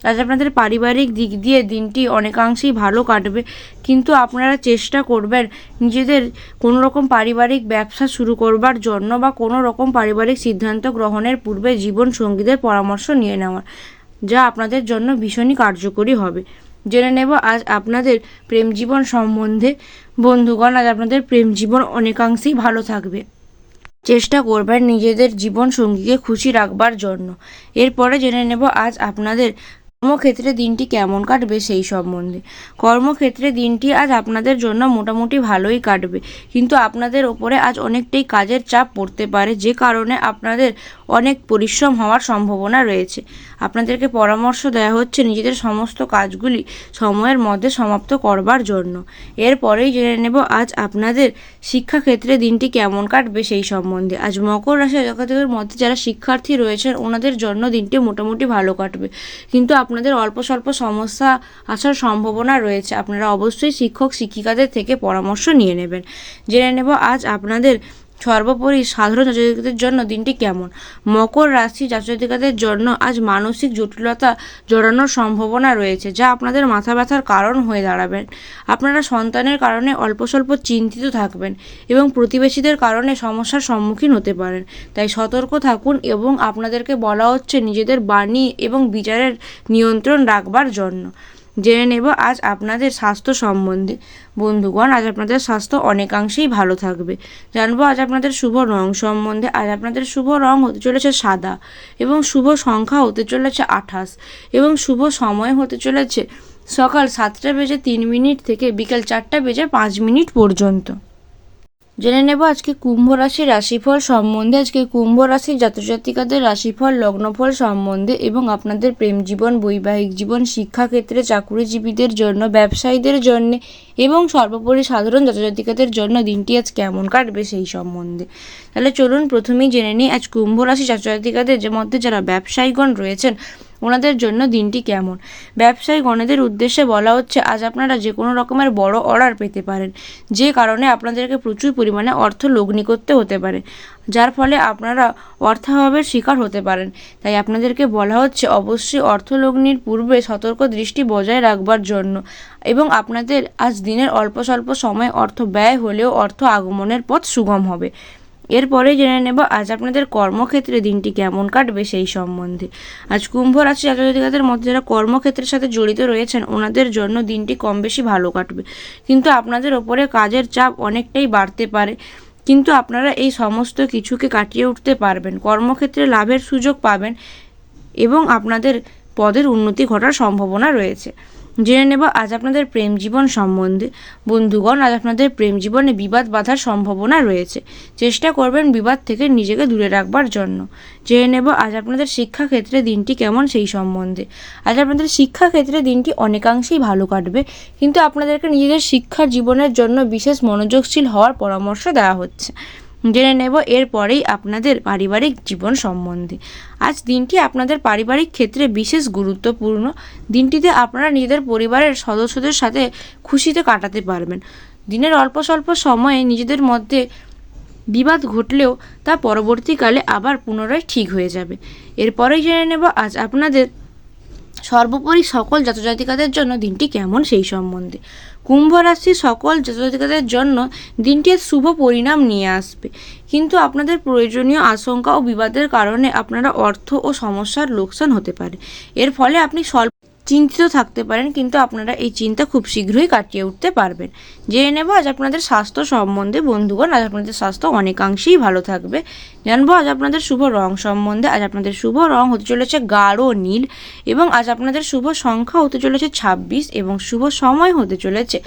আজ আপনাদের পারিবারিক দিক দিয়ে দিনটি অনেকাংশেই ভালো কাটবে, কিন্তু আপনারা চেষ্টা করবেন নিজেদের কোনো রকম পারিবারিক ব্যবসা শুরু করবার জন্য বা কোনো রকম পারিবারিক সিদ্ধান্ত গ্রহণের পূর্বে জীবন সঙ্গীদের পরামর্শ নিয়ে নেওয়ার, যা আপনাদের জন্য ভীষণই কার্যকরী হবে। জেনে নেব আজ আপনাদের প্রেম জীবন সম্বন্ধে। বন্ধুগণ, আজ আপনাদের প্রেম জীবন অনেকাংশেই ভালো থাকবে। চেষ্টা করবেন নিজেদের জীবন সঙ্গীকে খুশি রাখবার জন্য। এরপরে জেনে নেব আজ আপনাদের কর্মক্ষেত্রে দিনটি কেমন কাটবে সেই সম্বন্ধে। কর্মক্ষেত্রে দিনটি আজ আপনাদের জন্য মোটামুটি ভালোই কাটবে, কিন্তু আপনাদের ওপরে আজ অনেকটাই কাজের চাপ পড়তে পারে, যে কারণে আপনাদের অনেক পরিশ্রম হওয়ার সম্ভাবনা রয়েছে। আপনাদেরকে পরামর্শ দেওয়া হচ্ছে নিজেদের সমস্ত কাজগুলি সময়ের মধ্যে সমাপ্ত করবার জন্য। এরপরেই জেনে নেব আজ আপনাদের শিক্ষাক্ষেত্রে দিনটি কেমন কাটবে সেই সম্বন্ধে। আজ মকর রাশি জাতকের মধ্যে যারা শিক্ষার্থী রয়েছেন ওনাদের জন্য দিনটি মোটামুটি ভালো কাটবে, কিন্তু আপনাদের অল্প স্বল্প সমস্যা আসার সম্ভাবনা রয়েছে। আপনারা অবশ্যই শিক্ষক শিক্ষিকাদের থেকে পরামর্শ নিয়ে নেবেন। জেনে নেব আজ আপনাদের সর্বোপরি সাধারণ জাতজাতিকাদের জন্য দিনটি কেমন। মকর রাশি জাতজাতিকাদের জন্য আজ মানসিক জটিলতা জড়ানোর সম্ভাবনা রয়েছে, যা আপনাদের মাথা ব্যথার কারণ হয়ে দাঁড়াবেন। আপনারা সন্তানের কারণে অল্প স্বল্প চিন্তিত থাকবেন এবং প্রতিবেশীদের কারণে সমস্যার সম্মুখীন হতে পারেন। তাই সতর্ক থাকুন এবং আপনাদেরকে বলা হচ্ছে নিজেদের বাণী এবং বিচারের নিয়ন্ত্রণ রাখবার জন্য। জেনে নেব আজ আপনাদের স্বাস্থ্য সম্বন্ধে। বন্ধুগণ, আজ আপনাদের স্বাস্থ্য অনেকাংশেই ভালো থাকবে। জানবো আজ আপনাদের শুভ রং সম্বন্ধে। আজ আপনাদের শুভ রং হতে চলেছে সাদা এবং শুভ সংখ্যা হতে চলেছে 28 এবং শুভ সময় হতে চলেছে সকাল 7:03 থেকে বিকেল 4:05 পর্যন্ত। জেনে নেব আজকে কুম্ভ রাশির রাশিফল সম্বন্ধে। আজকে কুম্ভ রাশির জাতজাতিকাদের রাশিফল লগ্নফল সম্বন্ধে এবং আপনাদের প্রেম জীবন, বৈবাহিক জীবন, শিক্ষাক্ষেত্রে, চাকুরিজীবীদের জন্য, ব্যবসায়ীদের জন্য এবং সর্বোপরি সাধারণ জাতজাতিকাদের জন্য দিনটি আজ কেমন কাটবে সেই সম্বন্ধে। তাহলে চলুন প্রথমেই জেনে নিই আজ কুম্ভ রাশি জাতজাতিকাদের মধ্যে যারা ব্যবসায়ীগণ রয়েছেন ওনাদের জন্য দিনটি কেমন। ব্যবসায়ী গণেদের উদ্দেশ্যে বলা হচ্ছে আজ আপনারা যে কোনো রকমের বড় অর্ডার পেতে পারেন, যে কারণে আপনাদেরকে প্রচুর পরিমাণে অর্থ লগ্নি করতে হতে পারে, যার ফলে আপনারা অর্থাভাবের শিকার হতে পারেন। তাই আপনাদেরকে বলা হচ্ছে অবশ্যই অর্থ লগ্নির পূর্বে সতর্ক দৃষ্টি বজায় রাখবার জন্য এবং আপনাদের আজ দিনের অল্প স্বল্প সময় অর্থ ব্যয় হলেও অর্থ আগমনের পথ সুগম হবে। এরপরে জেনে নেব আজ আপনাদের কর্মক্ষেত্রে দিনটি কেমন কাটবে সেই সম্বন্ধে। আজ কুম্ভ রাশি জাতজাতিকাদের মধ্যে যারা কর্মক্ষেত্রের সাথে জড়িত রয়েছেন ওনাদের জন্য দিনটি কম বেশি ভালো কাটবে, কিন্তু আপনাদের ওপরে কাজের চাপ অনেকটাই বাড়তে পারে, কিন্তু আপনারা এই সমস্ত কিছুকে কাটিয়ে উঠতে পারবেন। কর্মক্ষেত্রে লাভের সুযোগ পাবেন এবং আপনাদের পদের উন্নতি ঘটার সম্ভাবনা রয়েছে। জেনে নেব আজ আপনাদের প্রেম জীবন সম্বন্ধে। বন্ধুগণ, আজ আপনাদের প্রেম জীবনে বিবাদ বাধার সম্ভাবনা রয়েছে। চেষ্টা করবেন বিবাদ থেকে নিজেকে দূরে রাখবার জন্য। জেনে নেব আজ আপনাদের শিক্ষাক্ষেত্রে দিনটি কেমন সেই সম্বন্ধে। আজ আপনাদের শিক্ষাক্ষেত্রে দিনটি অনেকাংশেই ভালো কাটবে, কিন্তু আপনাদেরকে নিজেদের শিক্ষার জীবনের জন্য বিশেষ মনোযোগশীল হওয়ার পরামর্শ দেওয়া হচ্ছে। জেনে নেব এরপরেই আপনাদের পারিবারিক জীবন সম্বন্ধে। আজ দিনটি আপনাদের পারিবারিক ক্ষেত্রে বিশেষ গুরুত্বপূর্ণ। দিনটিতে আপনারা নিজেদের পরিবারের সদস্যদের সাথে খুশিতে কাটাতে পারবেন। দিনের অল্প স্বল্প সময়ে নিজেদের মধ্যে বিবাদ ঘটলেও তা পরবর্তীকালে আবার পুনরায় ঠিক হয়ে যাবে। এরপরেই জেনে নেব আজ আপনাদের সর্বোপরি সকল জাতজাতিকাদের জন্য দিনটি কেমন সেই সম্বন্ধে। কুম্ভ রাশির সকল জাতজাতিকাদের জন্য দিনটি শুভ পরিণাম নিয়ে আসবে, কিন্তু আপনাদের প্রয়োজনীয় আশঙ্কা ও বিবাদের কারণে আপনারা অর্থ ও সমস্যার লোকসান হতে পারে। এর ফলে আপনি স্বল্প চিন্তিত থাকতে পারেন, কিন্তু আপনারা এই চিন্তা খুব শীঘ্রই কাটিয়ে উঠতে পারবেন। জেনে নেব আজ আপনাদের স্বাস্থ্য সম্বন্ধে। বন্ধুগণ, আজ আপনাদের স্বাস্থ্য অনেকাংশেই ভালো থাকবে। জানবো আজ আপনাদের শুভ রং সম্বন্ধে। আজ আপনাদের শুভ রং হতে চলেছে গাঢ় নীল, এবং আজ আপনাদের শুভ সংখ্যা হতে চলেছে 26, এবং শুভ সময় হতে চলেছে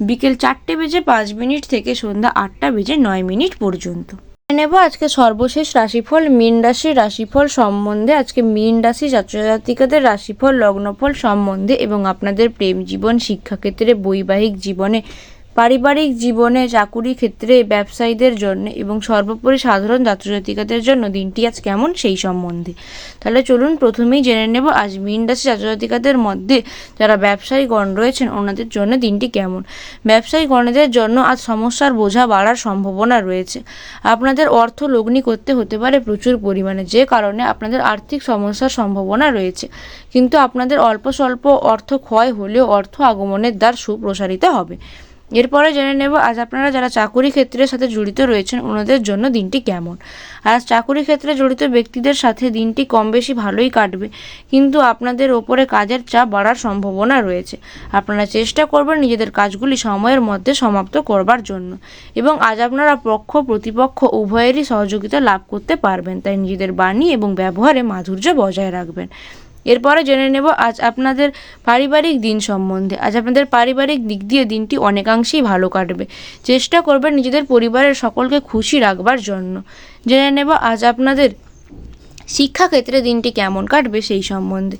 বিকেল 4:05 থেকে সন্ধ্যা 8:09 পর্যন্ত। নেব আজকে সর্বশেষ রাশিফল মীন রাশির রাশিফল সম্বন্ধে। আজকে মীন রাশি জাতজাতিকাদের রাশিফল, লগ্নফল সম্বন্ধে এবং আপনাদের প্রেম জীবন, শিক্ষাক্ষেত্রে, বৈবাহিক জীবনে, পারিবারিক জীবনে, চাকুরি ক্ষেত্রে, ব্যবসায়ীদের জন্য এবং সর্বোপরি সাধারণ জাতজাতিকাদের জন্য দিনটি আজ কেমন সেই সম্বন্ধে। তাহলে চলুন প্রথমেই জেনে নেব আজ মীন রাশি জাতজাতিকাদের মধ্যে যারা ব্যবসায়ীগণ রয়েছেন ওনাদের জন্য দিনটি কেমন। ব্যবসায়ীগণদের জন্য আজ সমস্যার বোঝা বাড়ার সম্ভাবনা রয়েছে। আপনাদের অর্থ লগ্নি করতে হতে পারে প্রচুর পরিমাণে, যে কারণে আপনাদের আর্থিক সমস্যার সম্ভাবনা রয়েছে, কিন্তু আপনাদের অল্প স্বল্প অর্থ ক্ষয় হলেও অর্থ আগমনের দ্বার সুপ্রসারিত হবে। এরপরে জেনে নেব আজ আপনারা যারা চাকুরি ক্ষেত্রের সাথে জড়িত রয়েছেন ওনাদের জন্য দিনটি কেমন। আজ চাকুরি ক্ষেত্রে জড়িত ব্যক্তিদের সাথে দিনটি কম বেশি ভালোই কাটবে, কিন্তু আপনাদের ওপরে কাজের চাপ বাড়ার সম্ভাবনা রয়েছে। আপনারা চেষ্টা করবেন নিজেদের কাজগুলি সময়ের মধ্যে সমাপ্ত করবার জন্য, এবং আজ আপনারা পক্ষ প্রতিপক্ষ উভয়েরই সহযোগিতা লাভ করতে পারবেন, তাই নিজেদের বাণী এবং ব্যবহারে মাধুর্য বজায় রাখবেন। এরপরে জেনে নেব আজ আপনাদের পারিবারিক দিন সম্বন্ধে। আজ আপনাদের পারিবারিক দিক দিয়ে দিনটি অনেকাংশেই ভালো কাটবে। চেষ্টা করবেন নিজেদের পরিবারের সকলকে খুশি রাখবার জন্য। জেনে নেব আজ আপনাদের শিক্ষাক্ষেত্রে দিনটি কেমন কাটবে সেই সম্বন্ধে।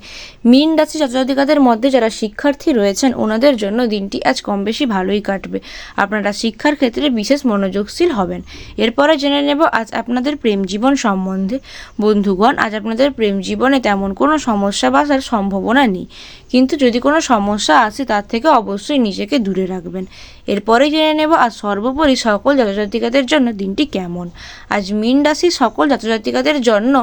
মীন রাশি জাতজাতিকাদের মধ্যে যারা শিক্ষার্থী রয়েছেন ওনাদের জন্য দিনটি আজ কম বেশি ভালোই কাটবে। আপনারা শিক্ষার ক্ষেত্রে বিশেষ মনোযোগশীল হবেন। এরপরে জেনে নেব আজ আপনাদের প্রেম জীবন সম্বন্ধে। বন্ধুগণ, আজ আপনাদের প্রেম জীবনে তেমন কোনো সমস্যা বাসার সম্ভাবনা নেই, কিন্তু যদি কোনো সমস্যা আসে তার থেকে অবশ্যই নিজেকে দূরে রাখবেন। এরপরে জেনে নেব আজ সর্বোপরি সকল জাতজাতিকাদের জন্য দিনটি কেমন। আজ মীন রাশির সকল জাতজাতিকাদের জন্য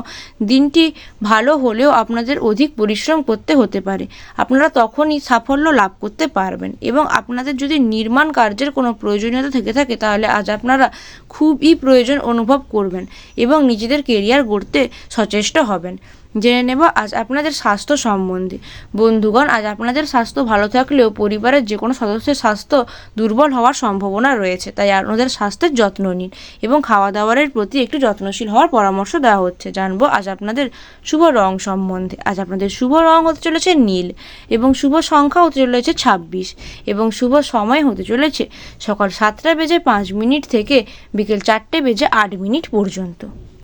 দিনটি ভালো হলেও আপনাদের অধিক পরিশ্রম করতে হতে পারে। আপনারা তখনই সাফল্য লাভ করতে পারবেন, এবং আপনাদের যদি নির্মাণ কার্যের কোনো প্রয়োজনীয়তা থেকে থাকে তাহলে আজ আপনারা খুবই প্রয়োজন অনুভব করবেন এবং নিজেদের কেরিয়ার গড়তে সচেষ্ট হবেন। জেনে নেব আজ আপনাদের স্বাস্থ্য সম্বন্ধে। বন্ধুগণ, আজ আপনাদের স্বাস্থ্য ভালো থাকলেও পরিবারের যে কোনো সদস্যের স্বাস্থ্য দুর্বল হওয়ার সম্ভাবনা রয়েছে, তাই আপনাদের স্বাস্থ্যের যত্ন নিন এবং খাওয়া দাওয়ারের প্রতি একটু যত্নশীল হওয়ার পরামর্শ দেওয়া হচ্ছে। জানবো আজ আপনাদের শুভ রং সম্বন্ধে। আজ আপনাদের শুভ রং হতে চলেছে নীল, এবং শুভ সংখ্যা হতে চলেছে 26, এবং শুভ সময় হতে চলেছে সকাল 7:05 থেকে বিকেল 4:08 পর্যন্ত।